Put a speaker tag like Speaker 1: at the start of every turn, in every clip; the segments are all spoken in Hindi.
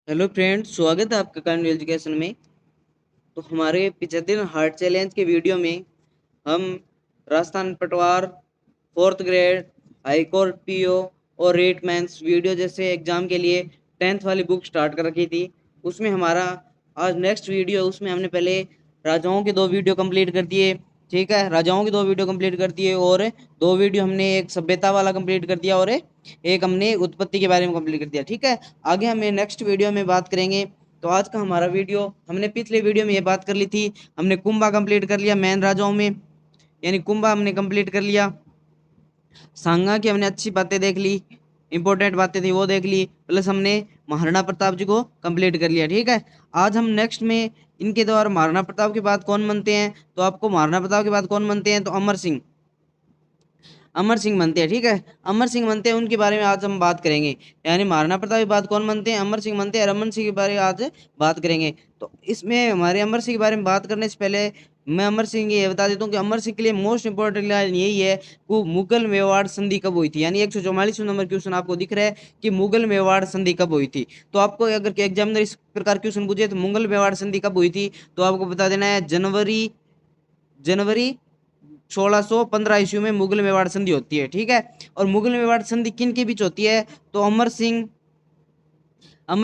Speaker 1: हेलो फ्रेंड्स, स्वागत है आपका कानून एजुकेशन में। तो हमारे 75 हार्ट चैलेंज के वीडियो में हम राजस्थान पटवार, fourth grade, high court PO और रेट मेंस वीडियो जैसे एग्जाम के लिए 10th वाली बुक स्टार्ट कर रखी थी। उसमें हमारा आज नेक्स्ट वीडियो, उसमें हमने पहले राजाओं के 2 वीडियो कंप्लीट कर दिए। ठीक है, राजाओं के 2 वीडियो कंप्लीट कर दिए और 2 वीडियो हमने एक सभ्यता वाला कंप्लीट कर दिया और एक हमने उत्पत्ति के बारे में कंप्लीट कर दिया। ठीक है, आगे हमें नेक्स्ट वीडियो में बात करेंगे। तो आज का हमारा वीडियो, हमने पिछले वीडियो में ये बात कर ली थी, हमने कुंभा कंप्लीट कर लिया मैन राजाओं में, यानी कुंभा हमने कंप्लीट कर लिया। सांगा की हमने अच्छी बातें देख ली, इंपॉर्टेंट बातें थी वो देख ली, प्लस हमने महाराणा प्रताप जी को कंप्लीट कर लिया। ठीक है, आज हम नेक्स्ट में इनके द्वारा महाराणा प्रताप के बाद कौन बनते हैं, तो आपको महाराणा प्रताप के बाद कौन बनते हैं, तो अमर सिंह, अमर सिंह बनते हैं। ठीक है, अमर सिंह बनते हैं, उनके बारे में आज हम बात करेंगे। यानी महाराणा प्रताप के बाद कौन बनते हैं, अमर सिंह बनते हैं। अमर सिंह के बारे में आज बात करेंगे। तो इसमें हमारे अमर सिंह के बारे में बात करने से पहले मैं अमर सिंह ये बता देता हूँ कि अमर सिंह के लिए मोस्ट इंपोर्टेंट लाइन यही है कि मुगल मेवाड़ संधि कब हुई थी। यानी 144 नंबर क्वेश्चन आपको दिख रहा है कि मुगल मेवाड़ संधि कब हुई थी। तो आपको अगर एग्जामिनर इस प्रकार क्वेश्चन पूछे तो मुगल मेवाड़ संधि कब हुई थी, तो आपको बता देना है जनवरी जनवरी 1615 ईस्वी में मुगल मेवाड़ संधि होती है। ठीक है, और मुगल मेवाड़ संधि किन के बीच होती है, तो अमर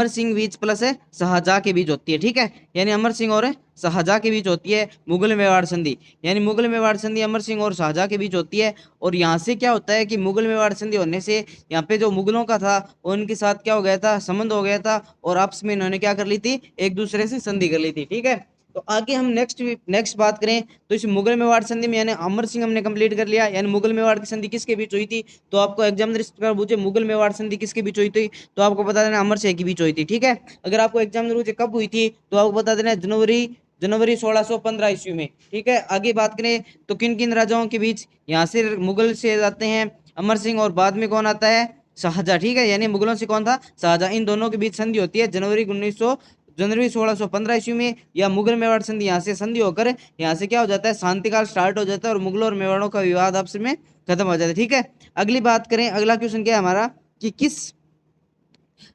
Speaker 1: सिंह बीच प्लस है शाहजहां के बीच होती है। ठीक है, यानी अमर सिंह और शाहजहां के बीच होती है मुगल मेवाड़ संधि। यानी मुगल मेवाड़ संधि अमर सिंह और शाहजहां के बीच होती है। और यहाँ से क्या होता है कि मुगल मेवाड़ संधि होने से यहाँ पे जो मुगलों का था उनके साथ क्या हो गया था, संबंध हो गया था, और आपस में इन्होंने क्या कर ली थी, एक दूसरे से संधि कर ली थी। ठीक है, तो आगे हम नेक्स्ट बात करें तो इस मुगल मेवाड़ संधि में, यानी अमर सिंह हमने कंप्लीट कर लिया। यानी मुगल मेवाड़ की संधि किसके बीच हुई थी, तो आपको एग्जामिनर इस प्रकार पूछे मुगल मेवाड़ संधि किसके बीच हुई थी, तो आपको बता देना अमर सिंह के बीच हुई थी। ठीक है, अगर आपको एग्जामिनर पूछे कब हुई थी, तो आपको बता देना जनवरी जनवरी 1615 ईस्वी में। ठीक है, आगे बात करें तो किन किन राजाओं के बीच, यहाँ से मुगल से जाते हैं अमर सिंह और बाद में कौन आता है, शाहजहां। ठीक है, यानी मुगलों से कौन था, शाहजहां। इन दोनों के बीच संधि होती है जनवरी 1615 ईस्वी में, या मुगल मेवाड़ संधि यहाँ से संधि होकर यहाँ से क्या हो जाता है, शांतिकाल स्टार्ट हो जाता है और मुगलों और मेवाड़ों का विवाद आपस में खत्म हो जाता है। ठीक है, अगली बात करें, अगला क्वेश्चन क्या है हमारा कि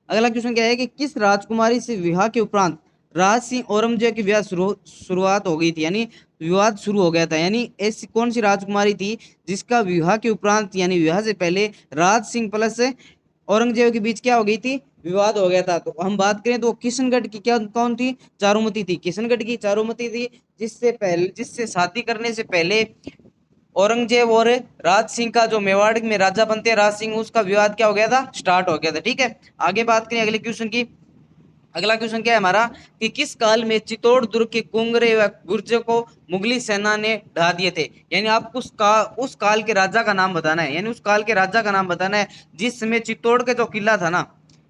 Speaker 1: अगला क्वेश्चन क्या है कि किस राजकुमारी से विवाह के उपरांत राज सिंह औरंगजेब की विवाह शुरुआत हो गई थी, यानी विवाद शुरू हो गया था। यानी ऐसी कौन सी राजकुमारी थी जिसका विवाह के उपरांत, यानी विवाह से पहले राज सिंह प्लस औरंगजेब के बीच क्या हो गई थी, विवाद हो गया था। तो हम बात करें तो किशनगढ़ की क्या कौन थी, चारुमती थी। किशनगढ़ की चारुमती थी, जिससे शादी करने से पहले औरंगजेब और राज सिंह का, जो मेवाड़ में राजा बनते हैं राज सिंह, उसका विवाद क्या हो गया था, स्टार्ट हो गया था। ठीक है, आगे बात करें अगले क्वेश्चन की। अगला क्वेश्चन क्या है हमारा कि किस काल में चित्तौड़ दुर्ग के कुंगरे व गुर्जर को मुगली सेना ने ढा दिए थे। यानी आपको उस काल के राजा का नाम बताना है, यानी उस काल के राजा का नाम बताना है जिस समय चित्तौड़ का जो किला था ना,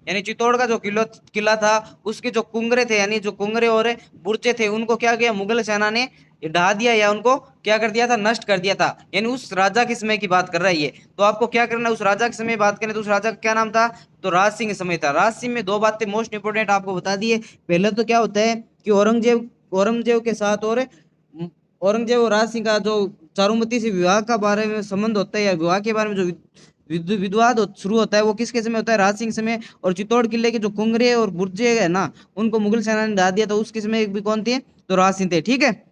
Speaker 1: यानी चित्तौड़ का जो किला था, उसके जो कुंगरे थे, यानी जो कुंगरे और बुर्जे थे, उनको क्या किया मुगल सेना ने, ढा दिया या उनको क्या कर दिया था, नष्ट कर दिया था। यानी उस राजा के समय की बात कर रहा है ये। तो आपको क्या करना है, उस राजा के समय बात करें तो उस राजा का क्या नाम था, तो राज सिंह समय था। राज सिंह में 2 बातें मोस्ट इंपोर्टेंट आपको बता दिए। पहले तो क्या होता है कि औरंगजेब के साथ और औरंगजेब और राज सिंह का जो चारुमती से विवाह का बारे में संबंध होता है, या विवाह के बारे में जो विवाद शुरू होता है, वो किसके समय होता है, राज सिंह समय। और चित्तौड़ किले के जो कुंगरे और बुर्जे है ना, उनको मुगल सेना ने ढा दिया, तो उसके समय भी कौन थे, तो राज सिंह थे। ठीक है,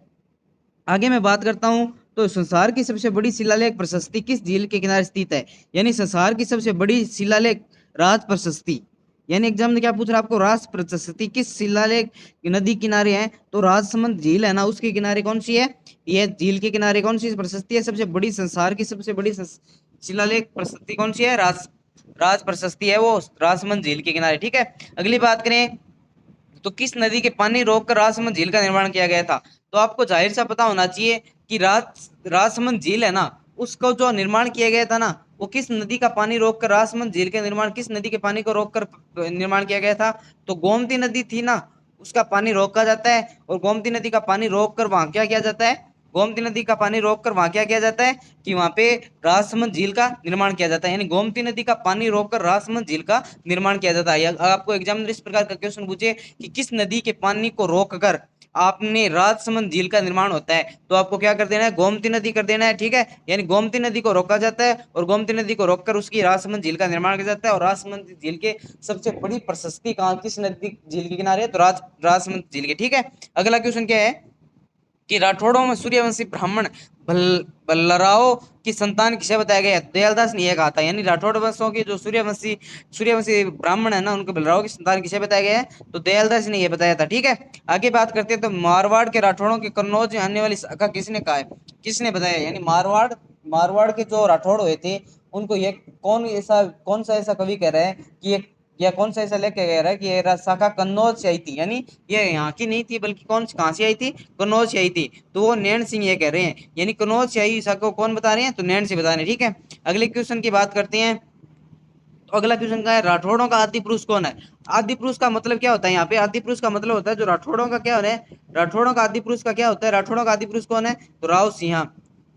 Speaker 1: आगे मैं बात करता हूं तो संसार की सबसे बड़ी शिलालेख प्रशस्ति किस झील के किनारे स्थित है। यानी संसार की सबसे बड़ी शिलालेख राज प्रशस्ति, यानी एग्जाम में क्या पूछ रहा है आपको, राज प्रशस्ति किस शिलालेख नदी किनारे है, तो राजसमंद झील है ना, उसके किनारे कौन सी है, यह झील के किनारे कौन सी प्रशस्ति है, सबसे बड़ी, संसार की सबसे बड़ी शिलालेख प्रशस्ति कौन सी है, राज प्रशस्ति है, वो राजसमंद झील के किनारे। ठीक है, अगली बात करें तो किस नदी के पानी रोककर राजसमंद झील का निर्माण किया गया था। तो आपको जाहिर सा पता होना चाहिए कि राजसमंद झील है ना, उसका जो निर्माण किया गया था ना, वो किस नदी का पानी रोककर, राजसमंद झील का निर्माण किस नदी के पानी को रोककर निर्माण किया गया था, तो गोमती नदी थी ना, उसका पानी रोका जाता है। और गोमती नदी का पानी रोककर वहां क्या किया जाता है, गोमती नदी का पानी रोककर वहां क्या किया जाता है कि वहां पे राजसमंद झील का निर्माण किया जाता है। यानी गोमती नदी का पानी रोककर राजसमंद झील का निर्माण किया जाता है। आपको एग्जामिनर इस प्रकार का क्वेश्चन पूछे कि किस नदी के पानी को रोककर आपने राजसमंद झील का निर्माण होता है तो आपको क्या कर देना है, गोमती नदी कर देना है, ठीक है। यानी गोमती नदी को रोका जाता है और गोमती नदी को रोककर उसकी राजसमंद झील का निर्माण किया जाता है। और राजसमंद झील के सबसे बड़ी प्रशस्ति कहाँ, किस नदी झील के किनारे है, तो राजसमंद झील के, ठीक है। अगला क्वेश्चन क्या है कि राठौड़ों में सूर्यवंशी ब्राह्मण बल्लराव की संतान किसे बताया गया है, दयालदास ने यह कहा था। यानी राठौड़ वंशों की जो सूर्यवंशी ब्राह्मण है ना, उनको बल्लराव की संतान किसे बताया गया है, तो दयालदास ने यह बताया था, ठीक है। आगे बात करते हैं तो मारवाड़ के राठौड़ों के कन्नौज में आने वाली शाखा किसने कहा है, किसने बताया। यानी मारवाड़ मारवाड़ के जो राठौड़ हुए थे उनको ये कौन सा ऐसा कवि कह रहा है कि ये, या कौन सा ऐसा लेके कह रहा है कि ये शाखा कन्नौज से आई थी। यानी ये यहाँ की नहीं थी बल्कि कहाँ से आई थी, कन्नौज से आई थी। तो वो नैन सिंह ये कह रहे हैं। यानी कन्नौज से आई शाखा को कौन बता रहे हैं, तो नैन सिंह बता रहे हैं, ठीक है। अगले क्वेश्चन की बात करते हैं तो अगला क्वेश्चन का है राठौड़ों का आदि पुरुष कौन है। आदि पुरुष का मतलब क्या होता है, यहाँ पे आदि पुरुष का मतलब होता है जो राठौड़ों का क्या होना है, राठौड़ों का आदि पुरुष का क्या होता है, राठौड़ों का आदि पुरुष कौन है, तो राव सिंह।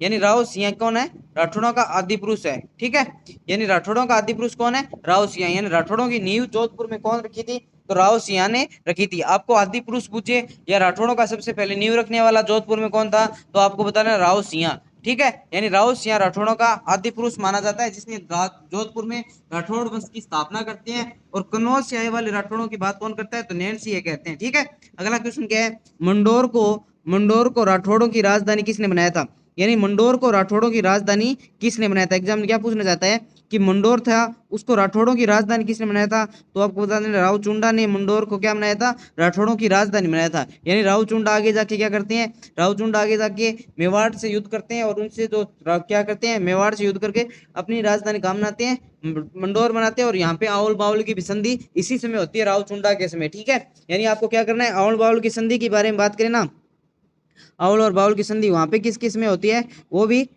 Speaker 1: यानी राव सिंह कौन है, राठौड़ों का आदि पुरुष है, ठीक है। यानी राठौड़ों का आदि पुरुष कौन है, राव सिंह। यानी राठौड़ों की नींव जोधपुर में कौन रखी थी, तो राव सिंह ने रखी थी। आपको आदि पुरुष पूछे या राठौड़ों का सबसे पहले नींव रखने वाला जोधपुर में कौन था, तो आपको बताना राव सिंह, ठीक है। यानी राव सिंह राठौड़ों का आदि पुरुष माना जाता है जिसने जोधपुर में राठौड़ वंश की स्थापना करते हैं। और कन्नौज से आए वाले राठौड़ों की बात कौन करता है, तो नैन सिंह कहते हैं, ठीक है। अगला क्वेश्चन क्या है, मंडोर को राठौड़ों की राजधानी किसने बनाया था। यानी मंडोर को राठौड़ों की राजधानी किसने बनाया था। एग्जाम में क्या पूछना चाहता है कि मंडोर था उसको राठौड़ों की राजधानी किसने बनाया था, तो आपको बता देना राव चुंडा ने मंडोर को क्या बनाया था, राठौड़ों की राजधानी बनाया था। यानी राव चुंडा आगे जाके क्या करते हैं, राव चुंडा आगे जाके मेवाड़ से युद्ध करते हैं और उनसे जो क्या करते हैं, मेवाड़ से युद्ध करके अपनी राजधानी कहाँ बनाते हैं, मंडोर बनाते हैं। और यहाँ पे आओल बाउल की भी संधि इसी समय होती है, राव चुंडा के समय, ठीक है। यानी आपको क्या करना है, आओल बाउल की संधि के बारे में बात करें ना, आओल और बाउल की संधि वहां पे किस किस में होती है, वो भी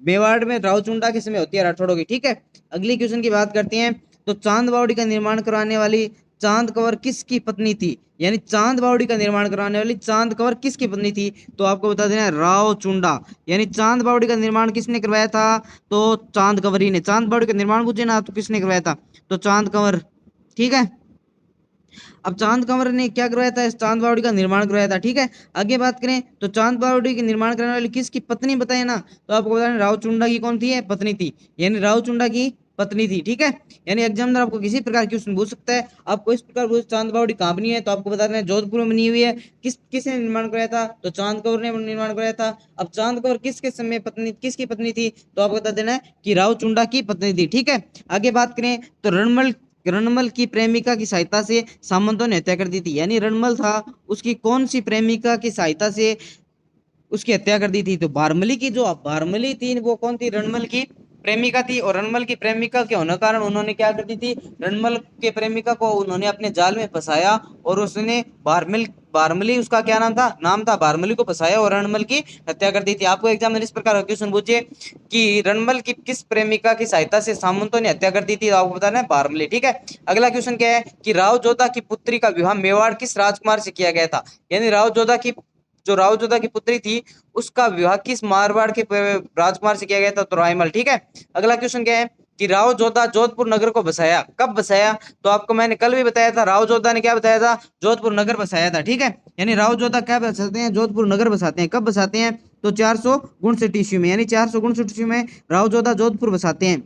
Speaker 1: मेवाड़ में रावचुंडा के समय होती है राठौड़ों की, ठीक है। अगली क्वेश्चन की बात करते हैं तो चांद बावड़ी का निर्माण करवाने वाली चांद कंवर किसकी पत्नी थी। यानी चांद बावड़ी का निर्माण करवाने वाली चांद कंवर किसकी पत्नी थी, तो आपको बता देना है राव चुंडा। यानी चांद बावड़ी का निर्माण किसने करवाया था, तो चांद कंवरी ने। चांद बावड़ी का निर्माण पूछे ना तो किसने करवाया था, तो चांद कंवर, ठीक है। अब चांद कंवर ने क्या करवाया था, इस चांद बावड़ी का निर्माण करवाया था, ठीक है। आगे बात करें तो चांद बावड़ी के निर्माण करने वाली किसकी पत्नी बताए ना, तो आपको बताना राव चुंडा की कौन थी, है पत्नी थी। यानी राव चुंडा की पत्नी थी, ठीक है। यानी एग्जामिनर आपको किसी प्रकार की क्वेश्चन पूछ सकता है, आपको इस प्रकार पूछ चांद बावड़ी कहाँ बनी है, तो आपको बता देना जोधपुर में बनी हुई है। किसने निर्माण कराया था, तो चांद कंवर ने निर्माण कराया था। अब चांद कंवर किसके समय पत्नी, किसकी पत्नी थी, तो आपको बता देना है कि राव चुंडा की पत्नी थी, ठीक है। आगे बात करें तो रणमल की प्रेमिका की सहायता से सामंतों ने हत्या कर दी थी। यानी रणमल था उसकी कौन सी प्रेमिका की सहायता से उसकी हत्या कर दी थी, तो बारमली की जो बारमली थी वो कौन थी, रणमल की प्रेमिका थी। और रणमल की प्रेमिका के होने कारण उन्होंने क्या कर दी थी, रणमल के प्रेमिका को उन्होंने अपने जाल में फंसाया और उसने बारमली उसका क्या नाम था बारमली को फंसाया और रणमल की हत्या कर दी थी। आपको एग्जाम में इस प्रकार का क्वेश्चन पूछे कि रणमल की किस प्रेमिका की सहायता से सामंतों ने हत्या कर दी थी, तो आपको बताना है बारमली, ठीक है। अगला क्वेश्चन क्या है कि राव जोधा की पुत्री का विवाह मेवाड़ किस राजकुमार से किया गया था। यानी राव जोधा की जो राव जोधा की पुत्री थी उसका विवाह किस मारवाड़ के राजकुमार से किया गया था, तो रायमल, ठीक है। अगला क्वेश्चन क्या है कि राव जोधा जोधपुर नगर को बसाया, कब बसाया, तो आपको मैंने कल भी बताया था राव जोधा ने क्या बताया था, जोधपुर नगर बसाया था, ठीक है। यानी राव जोधा क्या बसाते हैं, जोधपुर नगर बसाते हैं। कब बसाते हैं, तो 459 ईस्वी में। यानी 459 ईस्वी में राव जोधा जोधपुर बसाते हैं,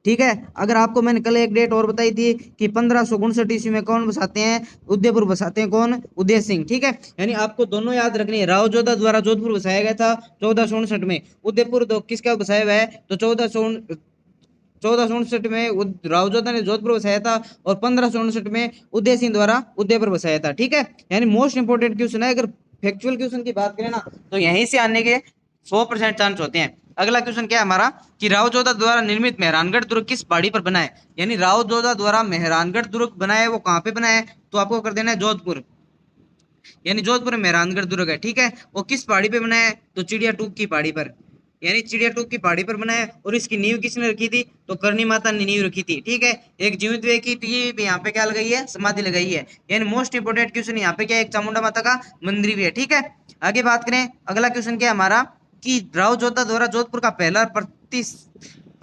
Speaker 1: ठीक है। अगर आपको मैंने कल एक डेट और बताई थी कि 1559 ईस्वी में कौन बसाते हैं, उदयपुर बसाते हैं, कौन, उदय सिंह, ठीक है। यानी आपको दोनों याद रखनी है, राव जोधा द्वारा जोधपुर बसाया गया था 1469 में, उदयपुर तो किसका बसाया हुआ है, तो 1469 में राव जोधा ने जोधपुर बसाया था और 1569 में उदय सिंह द्वारा उदयपुर बसाया था, ठीक है। यानी मोस्ट इंपोर्टेंट क्वेश्चन है। अगर फैक्चुअल क्वेश्चन की बात करें ना तो यहीं से आने के 100% चांस होते हैं। अगला क्वेश्चन क्या है हमारा कि राव जोधा द्वारा निर्मित मेहरानगढ़ दुर्ग किस पहाड़ी पर बना है। यानी राव जोधा द्वारा मेहरानगढ़ दुर्ग बनाया है वो कहाँ पे बना है, तो आपको कर देना है जोधपुर। यानी जोधपुर में मेहरानगढ़ दुर्ग है, ठीक है। वो किस पहाड़ी पे बना है, तो चिड़िया टूक की पहाड़ी पर। यानी चिड़िया टूक की पहाड़ी पर बना है। और इसकी नींव किसने रखी थी, तो करनी माता ने नींव रखी थी, ठीक है। एक जीवित व्यक्ति की यहाँ पे क्या लगाई है, समाधि लगाई है। यानी मोस्ट इंपोर्टेंट क्वेश्चन यहाँ पे क्या है, एक चामुंडा माता का मंदिर भी है, ठीक है। आगे बात करें अगला क्वेश्चन क्या है हमारा कि राव जोधा द्वारा जोधपुर का पहला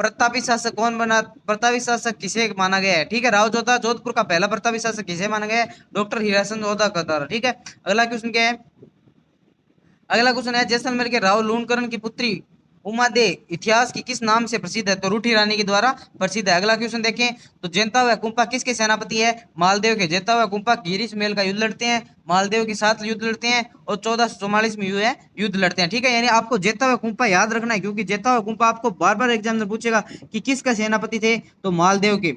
Speaker 1: प्रतापी शासक कौन बना, प्रतापी शासक किसे माना गया है, ठीक है। राव जोधा जोधपुर का पहला प्रतापी शासक किसे माना गया है, डॉक्टर हीराचंद जोधा का द्वारा, ठीक है। अगला क्वेश्चन क्या है, अगला क्वेश्चन है जैसलमेर के राव लूणकरण की पुत्री उमा दे इतिहास की किस नाम से प्रसिद्ध है, तो रूठी रानी के द्वारा प्रसिद्ध है। अगला क्वेश्चन देखें तो जेता हुआ कुंपा किसके सेनापति है, मालदेव के। जेता हुआ कुंपा गिरीश मेल का युद्ध लड़ते हैं, मालदेव के साथ युद्ध लड़ते हैं और 1444 में युद्ध लड़ते हैं, ठीक है। यानी आपको जेता हुआ कुंपा याद रखना है, क्योंकि जेता हुआ कुंपा आपको बार बार एग्जाम में पूछेगा कि किसका सेनापति थे, तो मालदेव के,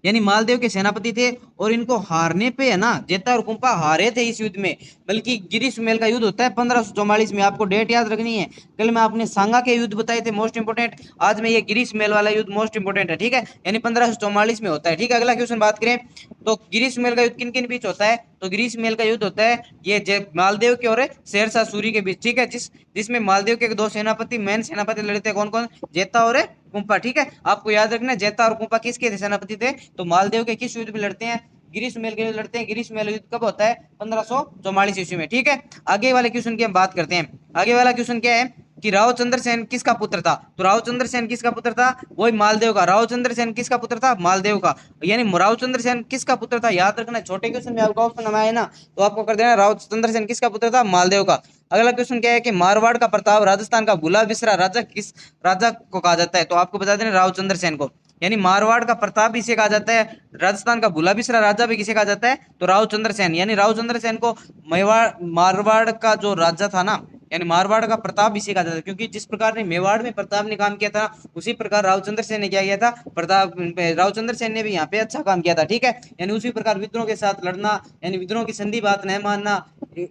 Speaker 1: यानी मालदेव के सेनापति थे। और इनको हारने पे है ना, जेता और कुंपा हारे थे इस युद्ध में, बल्कि गिरी सुमेल का युद्ध होता है 1544 में, आपको डेट याद रखनी है। कल मैं आपने सांगा के युद्ध बताए थे मोस्ट इंपोर्टेंट, आज में ये गिरी सुमेल वाला युद्ध मोस्ट इंपोर्टेंट है, ठीक है। यानी 1544 में होता है, ठीक है। अगला क्वेश्चन बात करें तो गिरी सुमेल का युद्ध किन किन बीच होता है, तो गिरी सुमेल का युद्ध होता है ये मालदेव के और शेरशाह सूरी के बीच, ठीक है। जिसमें मालदेव के दो सेनापति मेन सेनापति लड़ते हैं, कौन कौन, जेता और कुंपा, ठीक है। आपको याद रखना है जेता और कुंपा किसके सेनापति थे, तो मालदेव के किस युद्ध में लड़ते हैं, गिरी सुमेल के युद्ध लड़ते हैं। गिरी सुमेल युद्ध कब होता है, 1544 ईस्वी में, ठीक है। आगे वाले क्वेश्चन की हम बात करते हैं। आगे वाला क्वेश्चन क्या है कि रावचंद्र सेन किसका पुत्र था, तो रावचंद्र सेन किसका पुत्र था, वही मालदेव का। रावचंद्र सेन किसका पुत्र था, मालदेव का। यानी रावचंद्र सेन किसका पुत्र था, याद रखना, छोटे क्वेश्चन में आपका ऑप्शन आया ना, तो आपको कर देना रावचंद्र सेन किसका पुत्र था, मालदेव का। अगला क्वेश्चन क्या है कि मारवाड़ का प्रताप राजस्थान का भूला बिसरा राजा किस राजा को कहा जाता है, तो आपको बता देना रावचंद्र सेन को। यानी मारवाड़ का प्रताप भी इसे कहा जाता है, राजस्थान का भूला बिसरा राजा भी किसे कहा जाता है, तो रावचंद्र सेन। यानी रावचंद्र सेन को मेवाड़ मारवाड़ का जो राजा था ना, यानी मारवाड़ का प्रताप इसे कहा जाता है, क्योंकि जिस प्रकार ने मेवाड़ में प्रताप ने काम किया था उसी प्रकार रावचंद्र सेन ने क्या किया था, प्रताप रावचंद्र सेन ने भी यहाँ पे अच्छा काम किया था, ठीक है। यानी उसी प्रकार विद्रोह के साथ लड़ना, यानी विद्रोह की संधि बात नहीं मानना,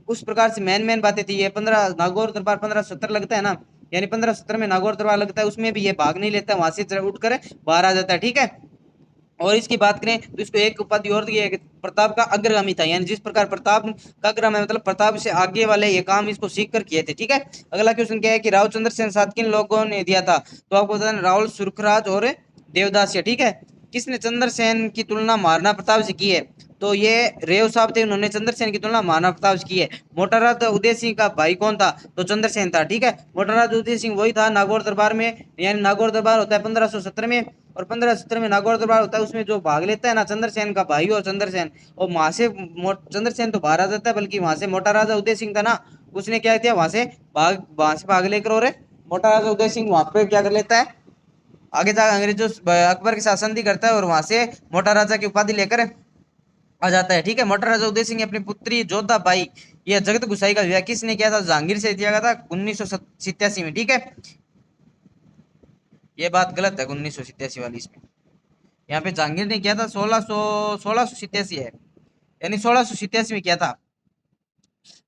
Speaker 1: उस प्रकार से मेन बातें थी। ये 15 नागौर दरबार 1570 लगता है ना, यानी 1570 में नागौर दरबार लगता है, उसमें भी ये भाग नहीं लेता, वहां से उठकर बाहर आ जाता है, ठीक है। और इसकी बात करें तो इसको एक उपाधि और दी है कि प्रताप का अग्रगामी था, यानी जिस प्रकार प्रताप का अग्रगामी मतलब प्रताप से आगे वाले ये काम इसको सीख कर किए थे, ठीक है। अगला क्वेश्चन क्या है कि रावचंद्र सेन साथ किन लोगों ने दिया था, तो आपको बताना राहुल सुरखराज और देवदास, ठीक है। किसने चंद्रसेन की तुलना महाराणा प्रताप से की है, तो ये रेव साहब थे, उन्होंने चंद्रसेन की तुलना महाराणा प्रताप से की है। मोटा राजा उदय सिंह का भाई कौन था, तो चंद्रसेन था, ठीक है। मोटा राजा उदय सिंह वही था नागौर दरबार में, यानी नागौर दरबार होता है 1570 में, और 1570 में नागौर दरबार होता है, उसमें जो भाग लेता है ना चंद्रसेन का भाई और चंद्रसेन, और वहां से चंद्रसेन तो बाहर आ जाता है, बल्कि वहां से मोटा राजा उदय सिंह था ना, उसने क्या किया, वहां से भाग लेकर, और मोटा राजा उदय सिंह वहां पे क्या कर लेता है, आगे जाकर अंग्रेजों अकबर के साथ संधि करता है और वहां से मोटा राजा की उपाधि लेकर आ जाता है, ठीक है। मोटा राजा उदय सिंह ने अपनी पुत्री जोधा बाई यह जगत गुसाई का विवाह किसने किया था, जहांगीर से किया था 1987 में, ठीक है। ये बात गलत है 1987 वाली, इसमें यहाँ पे जहांगीर ने किया था 1687 है, यानी 1687 में किया था।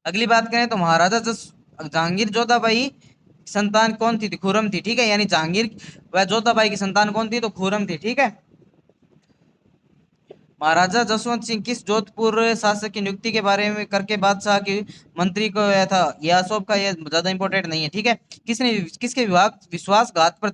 Speaker 1: अगली बात करें तो महाराजा जहांगीर जोधाबाई संतान कौन थी, खुर्रम थी, ठीक है। यानी जहांगीर व जोधाबाई की संतान कौन थी, तो खुर्रम थी, ठीक है। महाराजा जसवंत सिंह किस जोधपुर शासक की नियुक्ति के बारे में करके बादशाह की मंत्री को यह था, यह अशोक का, यह ज्यादा इंपॉर्टेंट नहीं है, ठीक है। किसके विभाग विश्वासघात पर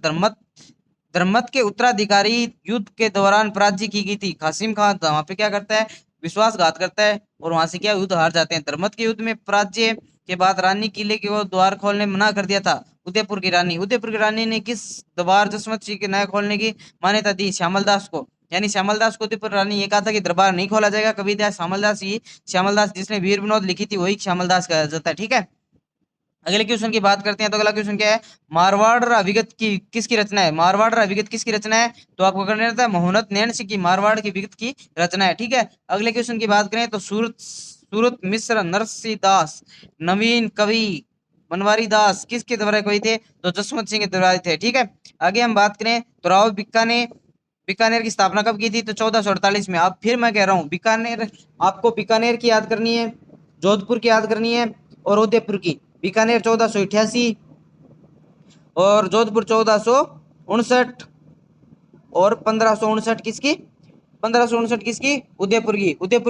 Speaker 1: धर्मत के उत्तराधिकारी युद्ध के दौरान पराजय की गई थी, कासिम खान था, वहां पे क्या करता है, विश्वासघात करता है और वहां से क्या युद्ध हार जाते हैं। धर्मत के युद्ध में पराजय के बाद रानी किले के वो द्वार खोलने मना कर दिया था, उदयपुर की रानी ने किस दरबार जसवंत सिंह के नया खोलने की मान्यता दी, श्यामलदास को। यानी श्यामलदास को उदयपुर रानी ये कहा था कि दरबार नहीं खोला जाएगा कभी, श्यामलदास जिसने वीर विनोद लिखी थी वही श्यामलदास कहा जाता है, ठीक है। अगले क्वेश्चन की बात करते हैं, तो अगला क्वेश्चन क्या है, मारवाड़ विगत की किसकी रचना है, मारवाड़ विगत किसकी रचना है, तो आपको करना रहता है मोहनत नैन सिंह की मारवाड़ की विगत की रचना है, ठीक है। अगले क्वेश्चन की बात करें तो सूरत मिश्र नरसिंह दास नवीन कवि बनवारी दास किसके द्वारा कवि थे, तो जसवंत सिंह के द्वारा थे, ठीक है। आगे हम बात करें तो राव बीकानेर की स्थापना कब की थी, तो 1448 में। अब फिर मैं कह रहा हूँ बीकानेर, आपको बीकानेर की याद करनी है, जोधपुर की याद करनी है और उदयपुर की। बीकानेर 1488 और जोधपुर 1459 और 1559 किसकी, 1559 किसकी, उदयपुर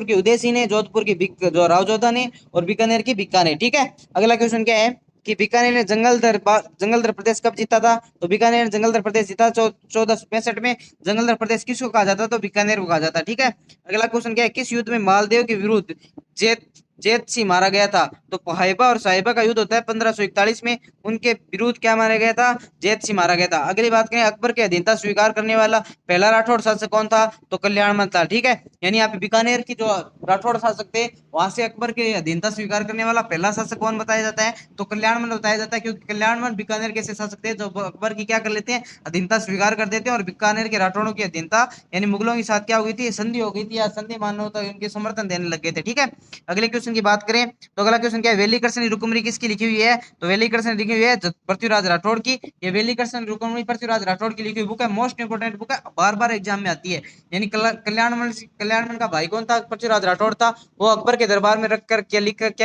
Speaker 1: की उदय सिंह ने, जोधपुर की जो राव जोधा ने, और बीकानेर की बीकानेर, ठीक है। अगला क्वेश्चन क्या है कि बीकानेर ने जंगलदर प्रदेश कब जीता था, तो बीकानेर ने जंगलदर प्रदेश जीता 1465 में। जंगलदर प्रदेश किसको कहा जाता, तो बीकानेर को कहा जाता, ठीक है। अगला क्वेश्चन क्या है, किस युद्ध में मालदेव के विरुद्ध जेत जेत सी मारा गया था। तो पाइबा और साहिबा का युद्ध होता है 1541 में, उनके विरुद्ध क्या मारा गया था, जेत सी मारा गया था। अगली बात करें अकबर के अधीनता स्वीकार करने वाला पहला राठौड़ शासक कौन था, तो कल्याणमल था। ठीक है, यानी यहाँ पे बीकानेर की जो राठौड़ शासक थे वहां से अकबर के अधीनता स्वीकार करने वाला पहला शासक कौन बताया जाता है, तो कल्याणमल बताया जाता है, क्योंकि कल्याणमल बीकानेर के ऐसे शासक थे जो अकबर की क्या कर लेते हैं, अधीनता स्वीकार कर देते हैं, और बीकानेर के राठौड़ों की अधीनता यानी मुगलों के साथ क्या हो गई थी, संधि हो गई थी, या संधि मानो तो उनके समर्थन देने लग गए थे। ठीक है, अगले क्वेश्चन की बात करें तो अगला क्वेश्चन क्या है, वेली कृष्ण रुक्मणी किसकी लिखी हुई है, तो वेली कृष्ण लिखी हुई है पृथ्वीराज राठौड़ की। ये वेली कृष्ण रुक्मणी पृथ्वीराज राठौड़ की लिखी हुई बुक है, मोस्ट इंपोर्टेंट बुक है, बार बार एग्जाम में आती है। यानी कल्याणमल का भाई कौन था, पृथ्वीराज राठौड़ था। वो अकबर के दरबार में रखकर क्या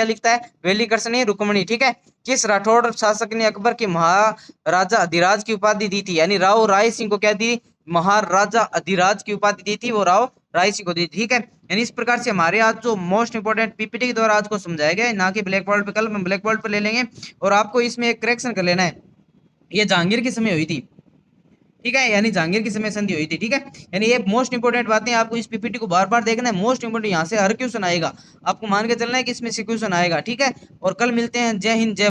Speaker 1: लिखता है, वेली कृष्ण रुक्मणी। ठीक है, किस राठौड़ शासक ने अकबर के महाराजा अधिराज की उपाधि दी थी, यानी राव राय सिंह को क्या दी, महाराजा अधिराज की उपाधि दी थी, वो राव राय सिंह को दी। ठीक है, यानी इस प्रकार से हमारे आज जो मोस्ट इंपोर्टेंट पीपीटी के द्वारा आज को समझाया गया है, ना कि ब्लैक बोर्ड पे, कल हम ब्लैक बोर्ड पे ले लेंगे। और आपको इसमें एक करेक्शन कर लेना है, ये जहांगीर के समय हुई थी। ठीक है, यानी जहांगीर की समय संधि हुई थी। ठीक है, यानी ये मोस्ट इंपोर्टेंट बातें आपको इस पीपीटी को बार बार देखना है, मोस्ट इंपोर्टेंट, यहाँ से हर क्वेश्चन आएगा, आपको मान के चलना है कि इसमें से क्वेश्चन आएगा। ठीक है, और कल मिलते हैं, जय हिंद जय